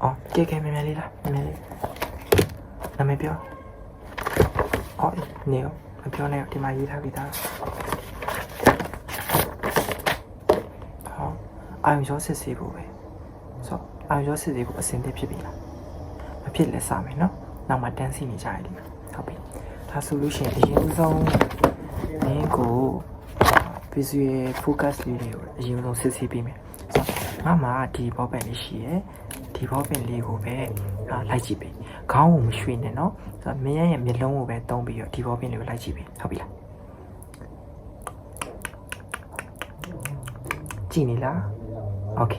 哦，这个妹妹来了，妹妹来，那没标。哦，那个没标那个，ဒီမှာရေးထားပြီးသားဟောအာရုံရောစစ်ဆေးဖို့ပဲဆိုတော့အာရုံရောစစ်ဆေးဖို့အစင်သစ်ဖြစ်ပြီလားမဖြစ်လဲစမယ်နော်နောက်မှတန်းစီနေကြရလိမ့်မယ်ဟုတ်ပြီဒါဆိုလို့ရှိရင်အရင်ဆုံးမင်းကို visual focus လေးတွေကိုအရင်ဆုံးစစ်ဆေးပေးမယ်ဆိုတော့ငါမှဒီဘောပန်လေးရှိရယ်ဒီဘောပင်လေးကိုပဲလိုက်ကြည့်ပေးခေါင်းကိုမရွှေ့နဲ့နော်ဆိုတော့မင်းရဲ့မျက်လုံးကိုပဲတုံးပြီးတော့ဒီဘောပင်လေးကိုလိုက်ကြည့်ပေးဟုတ်ပြီလားကြည့်နေလားโอเค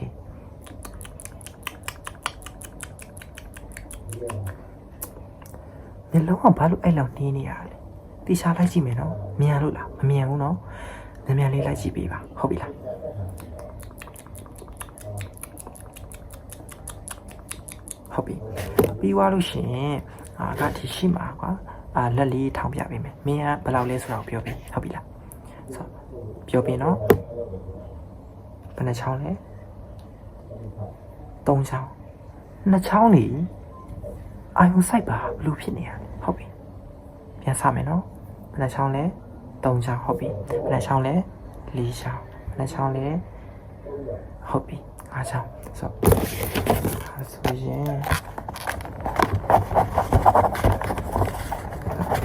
မျက်လုံးကဘာလို့အဲ့လောက်နှင်းနေရလဲတိကျလိုက်ကြည့်မယ်နော်မြန်လို့လားမမြန်ဘူးနော်မြန်လေးလိုက်ကြည့်ပေးပါဟုတ်ပြီလားဟုတ်ပြီပြီးသွားလို့ရှိရင်ကဒီရှိမှာကွာလက်လေးထောင်ပြပေးမယ်မင်းကဘယ်လောက်လဲဆိုတာကိုပြောပေးဟုတ်ပြီလားဆိုပြောပေးနော်ဘယ်နှချောင်းလဲ3ချောင်း2ချောင်းလीအာယုံစိုက်ပါဘလို့ဖြစ်နေရလဲဟုတ်ပြီပြန်စမယ်နော်ဘယ်နှချောင်းလဲ3ချောင်းဟုတ်ပြီဘယ်နှချောင်းလဲ4ချောင်းဘယ်နှချောင်းလဲဟုတ်ပြီ5ချောင်းဆိုရင်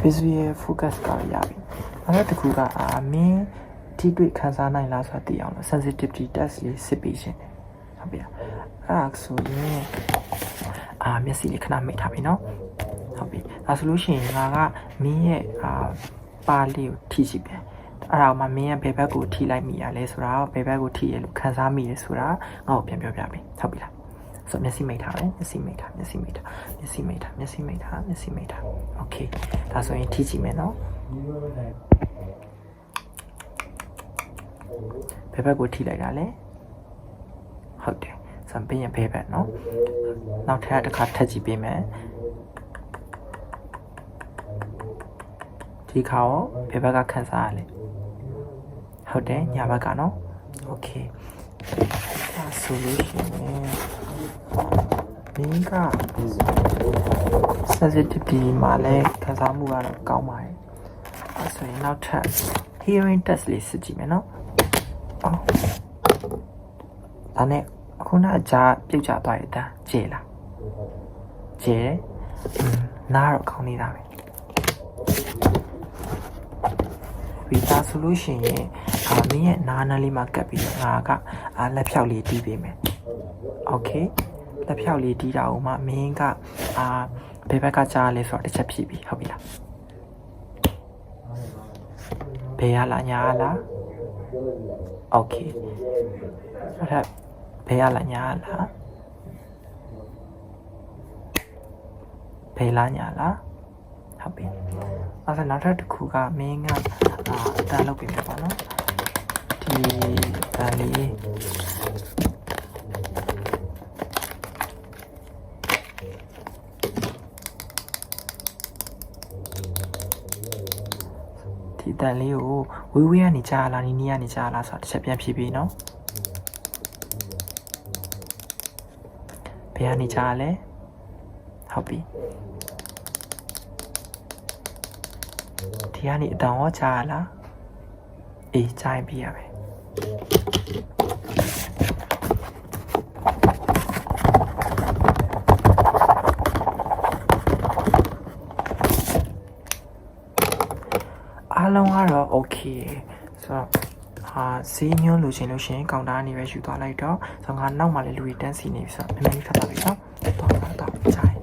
visual focus ကရပြီအဲ့ဒါတခုကမင်းထိတွေ့ခံစားနိုင်လားဆိုတာသိအောင်လို့ sensitivity test လေးစစ်ပေးရှင်တယ်ဟုတ်ပြီအဲ့ဒါဆိုရင်မျက်စိလေးခဏမိတ်ထားပြီနော်ဟုတ်ပြီဒါဆိုလို့ရှိရင်ငါကမင်းရဲ့ပါလေးကိုထိကြည့်ပြန်အဲ့ဒါမှမင်းရဲ့ဘယ်ဘက်ကိုထိလိုက်မိရလဲဆိုတာဘယ်ဘက်ကိုထိရလို့ခံစားမိလဲဆိုတာငါ့ကိုပြန်ပြောပြပြီဟုတ်ပြီလားဆိုမျက်စိမိတ်ထားပဲမျက်စိမိတ်ထားโอเคဒါဆိုရင်ထိကြည့်မယ်နော်ဘယ်ဘက်ကိုထိလိုက်တာလဲဟုတ်တယ်ဆိုရင်ဘယ်ဘက်နော်နောက်ထပ်တစ်ခါထပ်ကြည့်ပေးမယ်ဒီခါရောဘယ်ဘက်ကခံစားရလဲဟုတ်တယ်ညာဘက်ကနော်โอเคဒါဆိုလို့ရှိရင်မင်းက sensitivity မှာလည်းခံစားမှုကတော့ကောင်းပါတယ်အဲဆိုရင်နောက်ထပ် hearing test လေးစစ်ကြည့်မယ်နော်ဒါနဲ့ခုနကကြားပြုတ်ကျသွားတဲ့အတန်းကျေလားကျေတယ်နားတော့ကောင်းနေတာပဲဒီသားဆိုလို့ရှိရင်မင်းရဲ့နားနားလေးမှာကပ်ပြီးငါကလက်ဖြောက်လေးတီးပေးမယ်โอเคလက်ဖြောက်လေးတီးတာကိုမှမင်းကဘယ်ဘက်ကကြားလဲဆိုတော့တစ်ချက်ဖြည့်ပြီဟုတ်ပြီလားဘယ်ရလားညာလားโอเคအဲ့ဒါဘယ်ရလားညာလားဘယ်လားညာလားဟုတ်ပြီအဲ့ဒါနောက်ထပ်တစ်ခုကမင်းကအတန်းလုပ်ပေးမယ်ပေါ့နော်ဒီတန်းလေးဒီတန်လေးကိုဝေးဝေးကနေကြားလာနီးနီးကနေကြားလာဆိုတော့တစ်ချက်ပြန်ဖြည့်ပြီးနော်ဘယ်ကနေကြားလဲဟုတ်ပြီဒီကနေအတောင်ရောကြားလားအေးကြားရင်ပြရမယ်အားလုံးကတော့ okay ဆိုတော့ဈေးညွှန်းလိုချင်လို့ရှိရင်ကောင်တာကနေပဲယူသွားလိုက်တော့ဆိုတော့ငါနောက်မှလည်းလူတွေတန်းစီနေပြီဆိုတော့နည်းနည်းဖတ်တာပြီနော်တော့ကြား